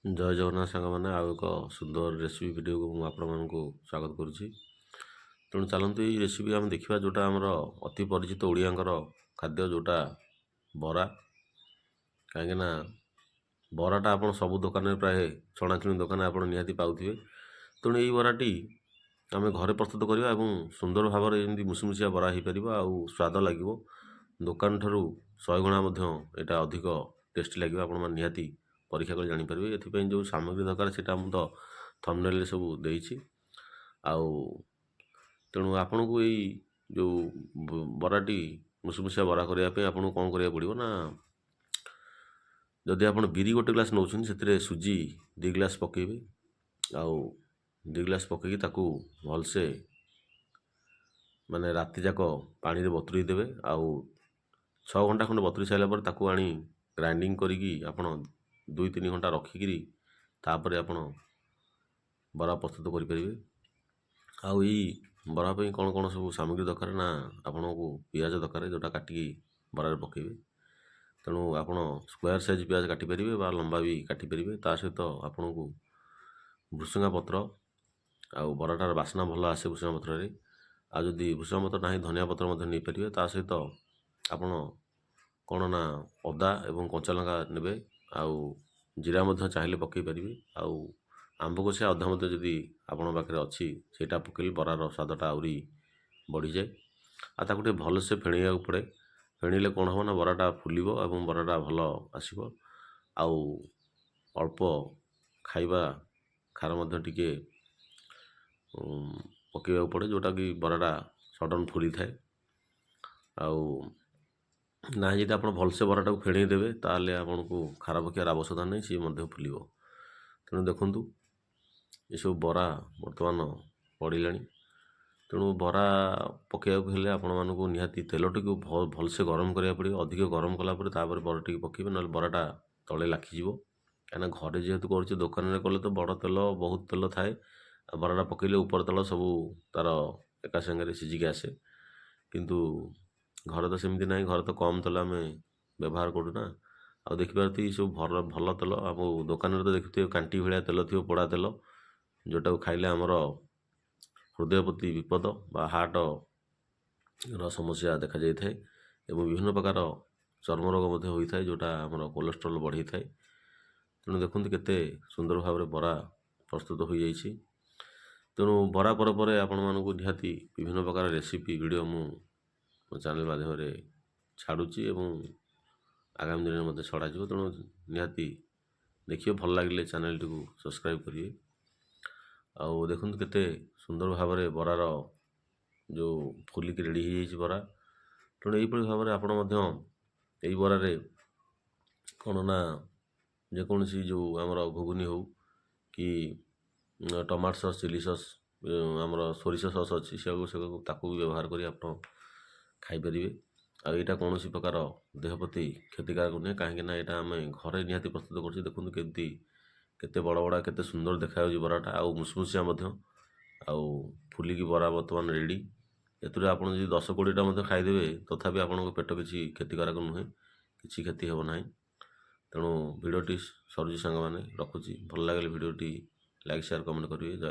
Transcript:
ଜୟ ଜଗନ୍ନାଥ ସାଙ୍ଗମାନେ, ଆଉ ଏକ ସୁନ୍ଦର ରେସିପି ଭିଡ଼ିଓକୁ ମୁଁ ଆପଣମାନଙ୍କୁ ସ୍ୱାଗତ କରୁଛି। ତେଣୁ ଚାଲନ୍ତୁ ଏଇ ରେସିପି ଆମେ ଦେଖିବା, ଯେଉଁଟା ଆମର ଅତି ପରିଚିତ ଓଡ଼ିଆଙ୍କର ଖାଦ୍ୟ, ଯେଉଁଟା ବରା। କାହିଁକିନା ବରାଟା ଆପଣ ସବୁ ଦୋକାନରେ, ପ୍ରାୟ ଛଣାଛୁଣି ଦୋକାନରେ ଆପଣ ନିହାତି ପାଉଥିବେ। ତେଣୁ ଏଇ ବରାଟି ଆମେ ଘରେ ପ୍ରସ୍ତୁତ କରିବା ଏବଂ ସୁନ୍ଦର ଭାବରେ ଯେମିତି ମୁସିମୁସିଆ ବରା ହୋଇପାରିବ ଆଉ ସ୍ୱାଦ ଲାଗିବ। ଦୋକାନ ଠାରୁ 100 ଗୁଣା ମଧ୍ୟ ଏଇଟା ଅଧିକ ଟେଷ୍ଟି ଲାଗିବ। ଆପଣମାନେ ନିହାତି ପରୀକ୍ଷା କରି ଜାଣିପାରିବେ। ଏଥିପାଇଁ ଯେଉଁ ସାମଗ୍ରୀ ଦରକାର ସେଇଟା ମୁଁ ତ ଥମ୍ବନେଲ୍ରେ ସବୁ ଦେଇଛି। ଆଉ ତେଣୁ ଆପଣଙ୍କୁ ଏଇ ଯେଉଁ ବରାଟି ମୁସିମୁସିଆ ବରା କରିବା ପାଇଁ ଆପଣଙ୍କୁ କ'ଣ କରିବାକୁ ପଡ଼ିବ ନା, ଯଦି ଆପଣ ବିରି 1 ଗ୍ଲାସ୍ ନେଉଛନ୍ତି, ସେଥିରେ ସୁଜି 2 ଗ୍ଲାସ୍ ପକାଇବେ। ଆଉ 2 ଗ୍ଲାସ୍ ପକାଇକି ତାକୁ ଭଲସେ ମାନେ ରାତି ଯାକ ପାଣିରେ ବତୁରେଇ ଦେବେ। ଆଉ 6 ଘଣ୍ଟା ଖଣ୍ଡେ ବତୁରି ସାରିଲା ପରେ ତାକୁ ଆଣି ଗ୍ରାଇଣ୍ଡିଙ୍ଗ କରିକି ଆପଣ 2-3 ଘଣ୍ଟା ରଖିକିରି ତାପରେ ଆପଣ ବରା ପ୍ରସ୍ତୁତ କରିପାରିବେ। ଆଉ ଏଇ ବରା ପାଇଁ କ'ଣ କ'ଣ ସବୁ ସାମଗ୍ରୀ ଦରକାର ନା, ଆପଣଙ୍କୁ ପିଆଜ ଦରକାର, ଯେଉଁଟା କାଟିକି ବରାରେ ପକାଇବେ। ତେଣୁ ଆପଣ ସ୍କୋୟାର ସାଇଜ୍ ପିଆଜ କାଟିପାରିବେ ବା ଲମ୍ବା ବି କାଟିପାରିବେ। ତା ସହିତ ଆପଣଙ୍କୁ ଭୃସଙ୍ଗା ପତ୍ର, ଆଉ ବରାଟାର ବାସ୍ନା ଭଲ ଆସେ ଭୃସଙ୍ଗା ପତ୍ରରେ। ଆଉ ଯଦି ଭୃସଙ୍ଗା ପତ୍ର ନାହିଁ, ଧନିଆ ପତ୍ର ମଧ୍ୟ ନେଇପାରିବେ। ତା ସହିତ ଆପଣ କ'ଣ ନା, ଅଦା ଏବଂ କଞ୍ଚା ଲଙ୍କା ନେବେ। ଆଉ ଜିରା ମଧ୍ୟ ଚାହିଁଲେ ପକାଇ ପାରିବେ। ଆଉ ଆମ୍ବକଷିଆ ଅଦା ମଧ୍ୟ ଯଦି ଆପଣଙ୍କ ପାଖରେ ଅଛି, ସେଇଟା ପକାଇଲେ ବରାର ସ୍ୱାଦଟା ଆହୁରି ବଢ଼ିଯାଏ। ଆଉ ତାକୁ ଟିକେ ଭଲସେ ଫେଣେଇବାକୁ ପଡ଼େ। ଫେଣିଲେ କ'ଣ ହେବ ନା, ବରାଟା ଫୁଲିବ ଏବଂ ବରାଟା ଭଲ ଆସିବ। ଆଉ ଅଳ୍ପ ଖାଇବା ଖାର ମଧ୍ୟ ଟିକେ ପକାଇବାକୁ ପଡ଼େ, ଯେଉଁଟାକି ବରାଟା ସଡନ୍ ଫୁଲିଥାଏ। ଆଉ ନାହିଁ ଯଦି ଆପଣ ଭଲସେ ବରାଟାକୁ ଫେଣେଇ ଦେବେ, ତାହେଲେ ଆପଣଙ୍କୁ ଖାର ପକାଇବାର ଆବଶ୍ୟକତା ନାହିଁ, ସିଏ ମଧ୍ୟ ଫୁଲିବ। ତେଣୁ ଦେଖନ୍ତୁ, ଏସବୁ ବରା ବର୍ତ୍ତମାନ ପଡ଼ିଲାଣି। ତେଣୁ ବରା ପକାଇବାକୁ ହେଲେ ଆପଣମାନଙ୍କୁ ନିହାତି ତେଲଟିକୁ ଭଲସେ ଗରମ କରିବାକୁ ପଡ଼ିବ। ଅଧିକ ଗରମ କଲା ପରେ ତାପରେ ବରାଟିକୁ ପକାଇବେ, ନହେଲେ ବରାଟା ତଳେ ଲାଖିଯିବ। କାହିଁକିନା ଘରେ ଯେହେତୁ କରୁଛି, ଦୋକାନରେ କଲେ ତ ବଡ଼ ତେଲ, ବହୁତ ତେଲ ଥାଏ। ଆଉ ବରାଟା ପକାଇଲେ ଉପର ତଳ ସବୁ ତା'ର ଏକା ସାଙ୍ଗରେ ସିଝିକି ଆସେ। କିନ୍ତୁ ଘରେ ତ ସେମିତି ନାହିଁ, ଘରେ ତ କମ୍ ତେଲ ଆମେ ବ୍ୟବହାର କରୁ ନା। ଆଉ ଦେଖିପାରୁଥିବେ ଏଇ ସବୁ ଭଲ ତେଲ। ଆମ ଦୋକାନରେ ତ ଦେଖୁଥିବେ କାଣ୍ଟି ଭଳିଆ ତେଲ ଥିବ, ପୋଡ଼ା ତେଲ, ଯେଉଁଟାକୁ ଖାଇଲେ ଆମର ହୃଦୟ ପ୍ରତି ବିପଦ ବା ହାର୍ଟର ସମସ୍ୟା ଦେଖାଯାଇଥାଏ ଏବଂ ବିଭିନ୍ନ ପ୍ରକାର ଚର୍ମ ରୋଗ ମଧ୍ୟ ହୋଇଥାଏ, ଯେଉଁଟା ଆମର କୋଲେଷ୍ଟ୍ରଲ୍ ବଢ଼େଇଥାଏ। ତେଣୁ ଦେଖନ୍ତୁ କେତେ ସୁନ୍ଦର ଭାବରେ ବରା ପ୍ରସ୍ତୁତ ହୋଇଯାଇଛି। ତେଣୁ ବରା ପରେ ଆପଣମାନଙ୍କୁ ନିହାତି ବିଭିନ୍ନ ପ୍ରକାର ରେସିପି ଭିଡ଼ିଓ ମୁଁ ମୋ ଚ୍ୟାନେଲ୍ ମାଧ୍ୟମରେ ଛାଡ଼ୁଛି ଏବଂ ଆଗାମୀ ଦିନରେ ମଧ୍ୟ ଛଡ଼ାଯିବ। ତେଣୁ ନିହାତି ଦେଖିବେ, ଭଲ ଲାଗିଲେ ଚ୍ୟାନେଲ୍ଟିକୁ ସବସ୍କ୍ରାଇବ୍ କରିବେ। ଆଉ ଦେଖନ୍ତୁ କେତେ ସୁନ୍ଦର ଭାବରେ ବରାର ଯେଉଁ ଫୁଲିକି ରେଡ଼ି ହୋଇଯାଇଛି ବରା। ତେଣୁ ଏହିପରି ଭାବରେ ଆପଣ ମଧ୍ୟ ଏଇ ବରାରେ କ'ଣ ନା, ଯେକୌଣସି ଯେଉଁ ଆମର ଘୁଗୁନି ହେଉ କି ଟମାଟୋ ସସ୍, ଚିଲି ସସ୍, ଆମର ସୋରିଷ ସସ୍ ଅଛି, ସେଗୁଡ଼ାକୁ ତାକୁ ବି ବ୍ୟବହାର କରି ଆପଣ ଖାଇପାରିବେ। ଆଉ ଏଇଟା କୌଣସି ପ୍ରକାର ଦେହ ପ୍ରତି କ୍ଷତିକାରକ ନୁହେଁ, କାହିଁକିନା ଏଇଟା ଆମେ ଘରେ ନିହାତି ପ୍ରସ୍ତୁତ କରୁଛୁ। ଦେଖନ୍ତୁ କେତେ ବଡ଼ ବଡ଼, କେତେ ସୁନ୍ଦର ଦେଖାଯାଉଛି ବରାଟା, ଆଉ ମୁସମୁସିଆ ମଧ୍ୟ। ଆଉ ଫୁଲିକି ବରା ବର୍ତ୍ତମାନ ରେଡ଼ି। ଏଥିରେ ଆପଣ ଯଦି 10-20ଟା ମଧ୍ୟ ଖାଇଦେବେ, ତଥାପି ଆପଣଙ୍କ ପେଟ କିଛି କ୍ଷତିକାରକ ନୁହେଁ, କିଛି କ୍ଷତି ହେବ ନାହିଁ। ତେଣୁ ଭିଡ଼ିଓଟି ସରୁଛି ସାଙ୍ଗମାନେ, ରଖୁଛି। ଭଲ ଲାଗିଲେ ଭିଡ଼ିଓଟି ଲାଇକ୍, ସେୟାର, କମେଣ୍ଟ କରିବେ। ଜୟ